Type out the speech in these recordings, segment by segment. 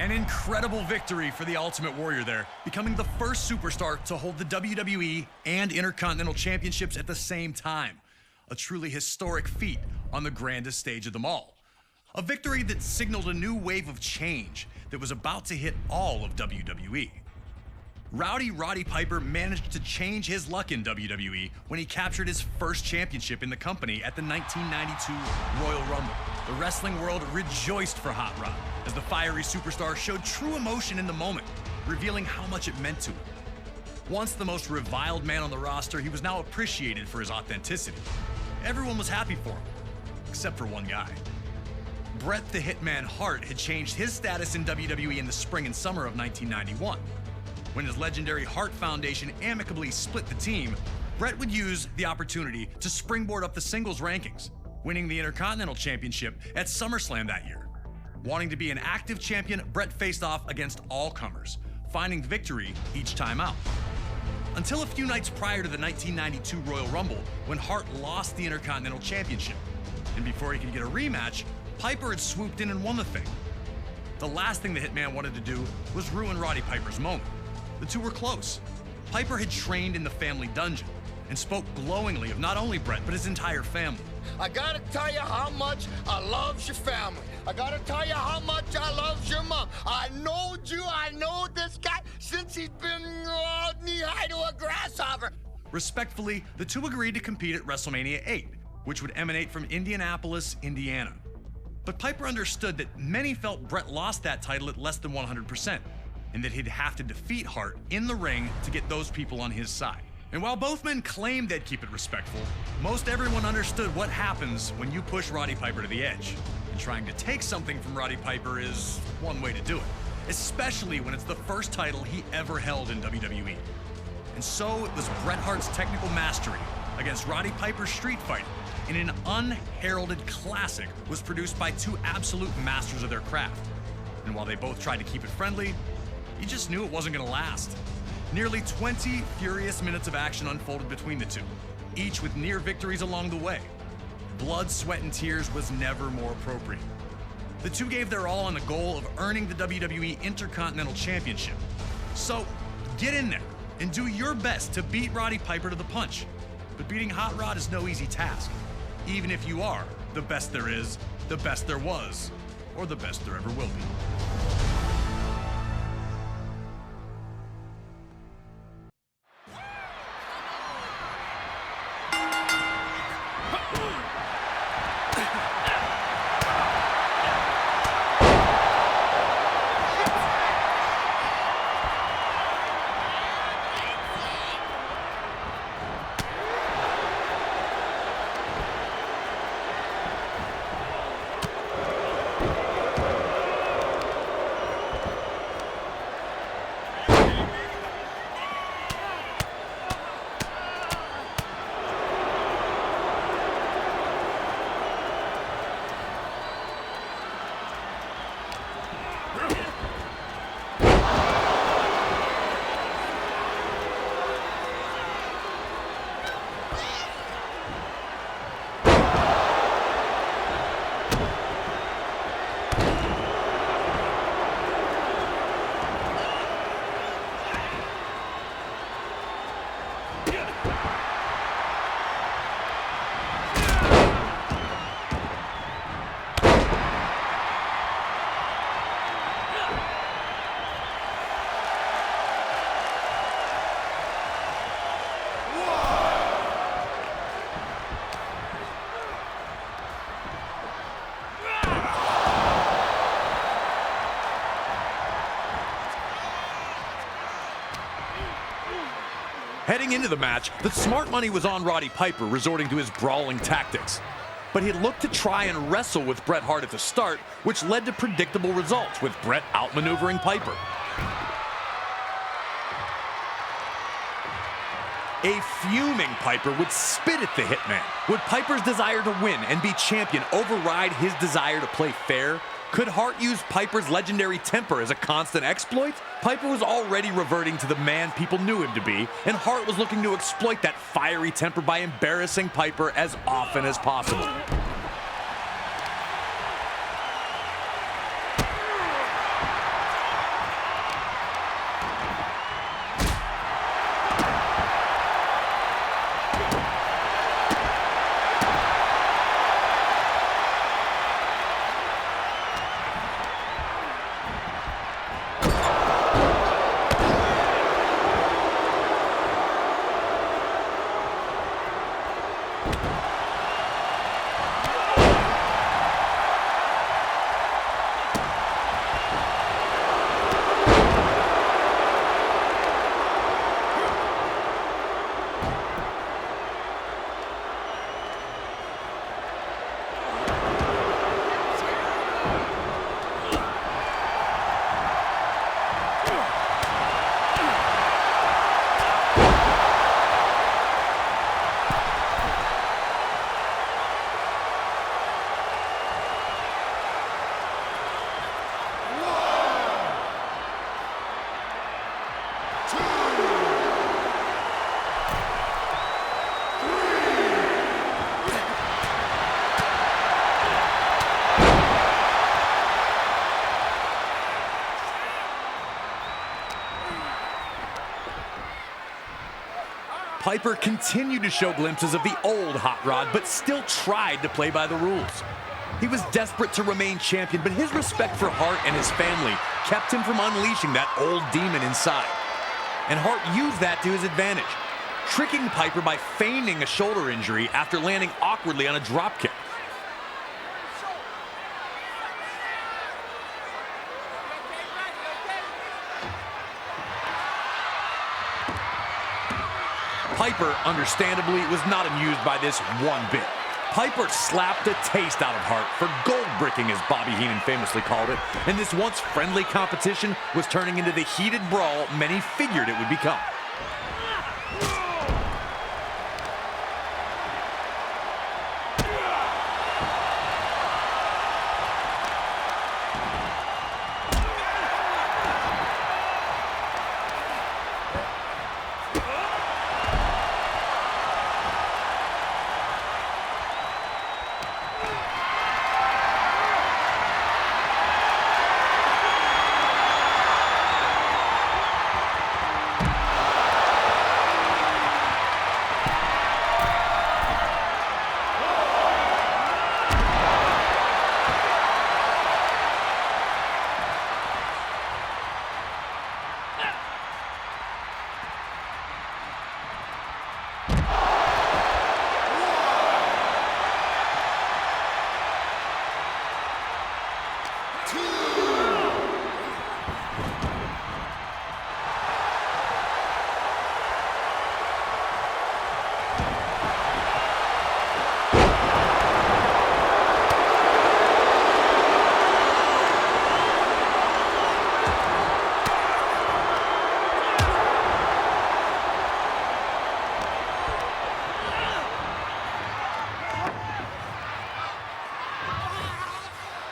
An incredible victory for the Ultimate Warrior there, becoming the first superstar to hold the WWE and Intercontinental Championships at the same time. A truly historic feat on the grandest stage of them all. A victory that signaled a new wave of change that was about to hit all of WWE. Roddy Piper managed to change his luck in WWE when he captured his first championship in the company at the 1992 Royal Rumble. The wrestling world rejoiced for Hot Rod as the fiery superstar showed true emotion in the moment, revealing how much it meant to him. Once the most reviled man on the roster, he was now appreciated for his authenticity. Everyone was happy for him, except for one guy. Bret the Hitman Hart had changed his status in WWE in the spring and summer of 1991. When his legendary Hart Foundation amicably split the team, Bret would use the opportunity to springboard up the singles rankings, winning the Intercontinental Championship at SummerSlam that year. Wanting to be an active champion, Bret faced off against all comers, finding victory each time out. Until a few nights prior to the 1992 Royal Rumble, when Hart lost the Intercontinental Championship. And before he could get a rematch, Piper had swooped in and won the thing. The last thing the Hitman wanted to do was ruin Roddy Piper's moment. The two were close. Piper had trained in the family dungeon and spoke glowingly of not only Bret, but his entire family. I gotta tell you how much I love your family. I gotta tell you how much I love your mom. I knowed you, I know this guy since he's been knee-high to a grasshopper. Respectfully, the two agreed to compete at WrestleMania 8, which would emanate from Indianapolis, Indiana. But Piper understood that many felt Bret lost that title at less than 100%, and that he'd have to defeat Hart in the ring to get those people on his side. And while both men claimed they'd keep it respectful, most everyone understood what happens when you push Roddy Piper to the edge. And trying to take something from Roddy Piper is one way to do it, especially when it's the first title he ever held in WWE. And so it was Bret Hart's technical mastery against Roddy Piper's street fighting in an unheralded classic was produced by two absolute masters of their craft. And while they both tried to keep it friendly, you just knew it wasn't gonna last. Nearly 20 furious minutes of action unfolded between the two, each with near victories along the way. Blood, sweat, and tears was never more appropriate. The two gave their all on the goal of earning the WWE Intercontinental Championship. So, get in there and do your best to beat Roddy Piper to the punch. But beating Hot Rod is no easy task, even if you are the best there is, the best there was, or the best there ever will be. Heading into the match, the smart money was on Roddy Piper, resorting to his brawling tactics. But he looked to try and wrestle with Bret Hart at the start, which led to predictable results, with Bret outmaneuvering Piper. A fuming Piper would spit at the Hitman. Would Piper's desire to win and be champion override his desire to play fair? Could Hart use Piper's legendary temper as a constant exploit? Piper was already reverting to the man people knew him to be, and Hart was looking to exploit that fiery temper by embarrassing Piper as often as possible. Piper continued to show glimpses of the old Hot Rod, but still tried to play by the rules. He was desperate to remain champion, but his respect for Hart and his family kept him from unleashing that old demon inside. And Hart used that to his advantage, tricking Piper by feigning a shoulder injury after landing awkwardly on a dropkick. Piper, understandably, was not amused by this one bit. Piper slapped a taste out of Hart for gold bricking, as Bobby Heenan famously called it, and this once friendly competition was turning into the heated brawl many figured it would become.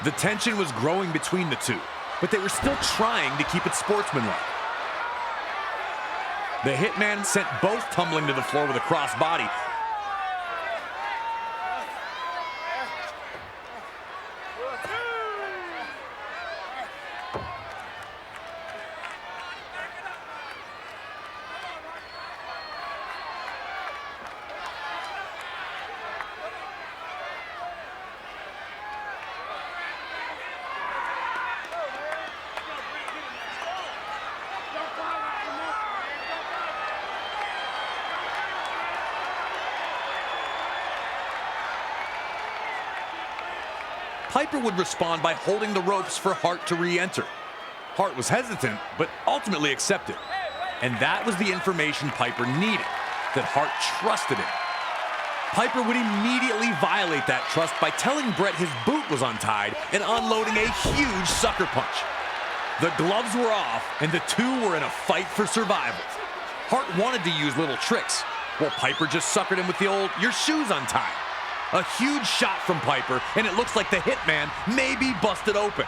The tension was growing between the two, but they were still trying to keep it sportsmanlike. The Hitman sent both tumbling to the floor with a crossbody. Piper would respond by holding the ropes for Hart to re-enter. Hart was hesitant, but ultimately accepted. And that was the information Piper needed, that Hart trusted him. Piper would immediately violate that trust by telling Bret his boot was untied and unloading a huge sucker punch. The gloves were off, and the two were in a fight for survival. Hart wanted to use little tricks, while Piper just suckered him with the old, "your shoe's untied." A huge shot from Piper, and it looks like the Hitman may be busted open.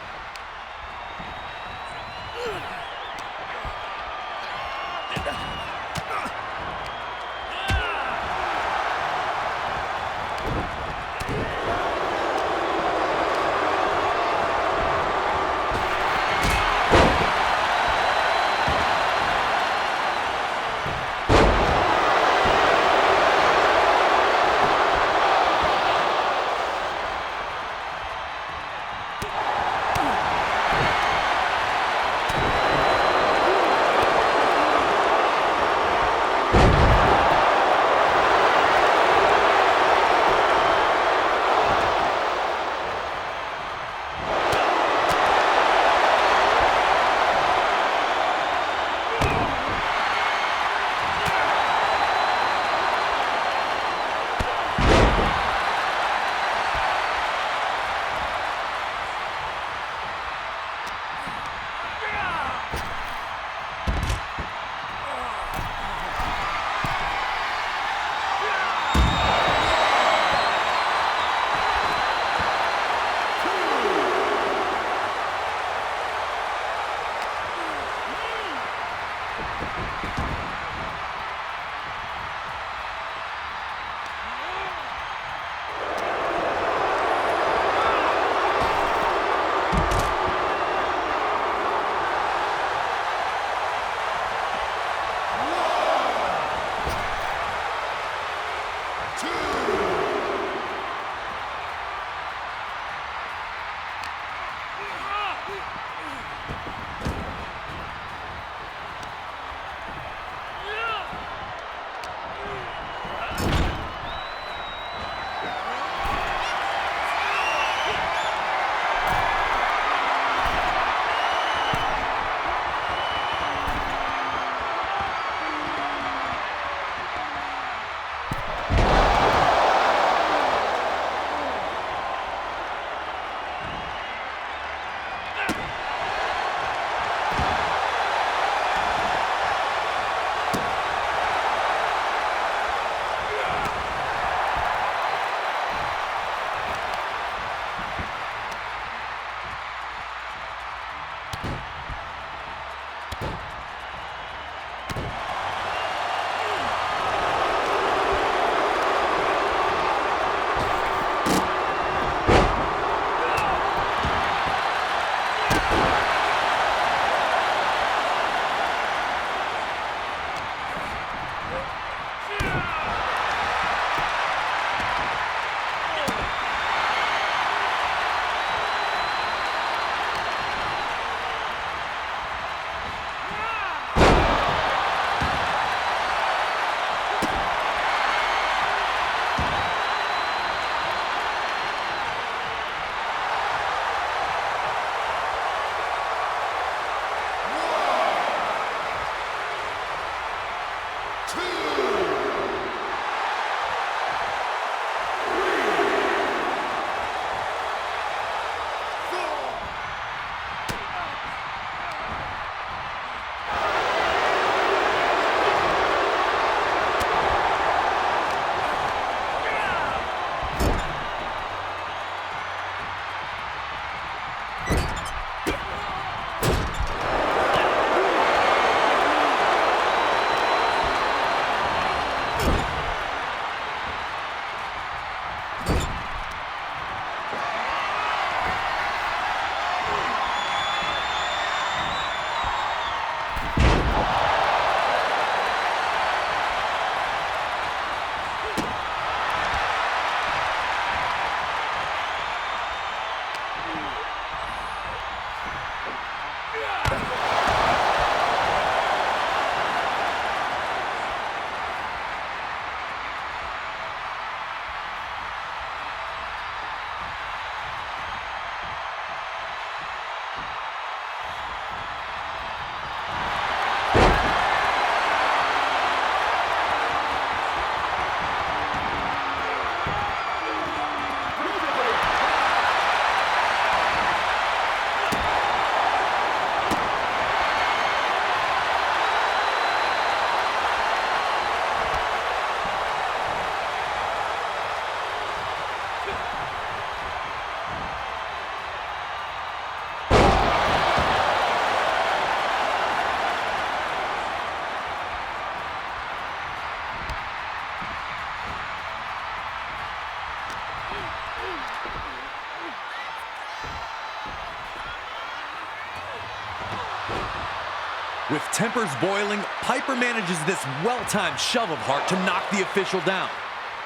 With tempers boiling, Piper manages this well-timed shove of Hart to knock the official down.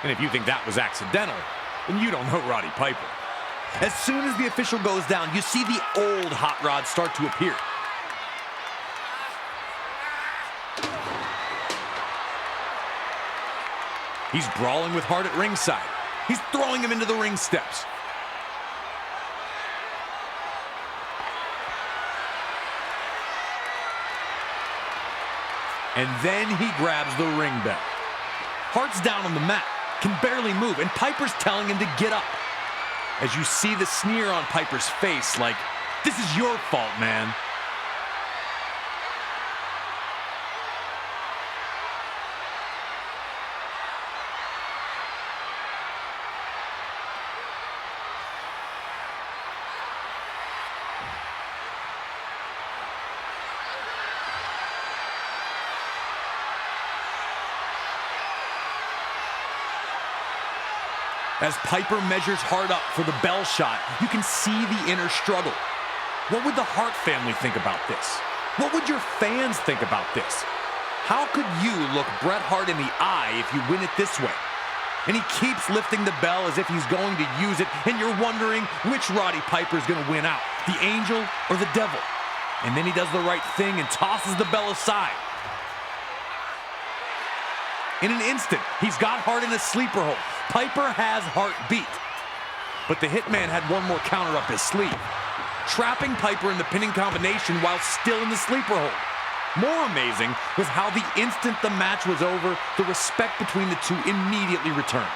And if you think that was accidental, then you don't know Roddy Piper. As soon as the official goes down, you see the old hot rod start to appear. He's brawling with Hart at ringside. He's throwing him into the ring steps. And then he grabs the ring bell. Hart's down on the mat, can barely move, and Piper's telling him to get up. As you see the sneer on Piper's face, like, this is your fault, man. As Piper measures Hart up for the bell shot, you can see the inner struggle. What would the Hart family think about this? What would your fans think about this? How could you look Bret Hart in the eye if you win it this way? And he keeps lifting the bell as if he's going to use it, and you're wondering which Roddy Piper is going to win out, the angel or the devil. And then he does the right thing and tosses the bell aside. In an instant, he's got Hart in a sleeper hold. Piper has Hart beat. But the Hitman had one more counter up his sleeve, trapping Piper in the pinning combination while still in the sleeper hold. More amazing was how the instant the match was over, the respect between the two immediately returned.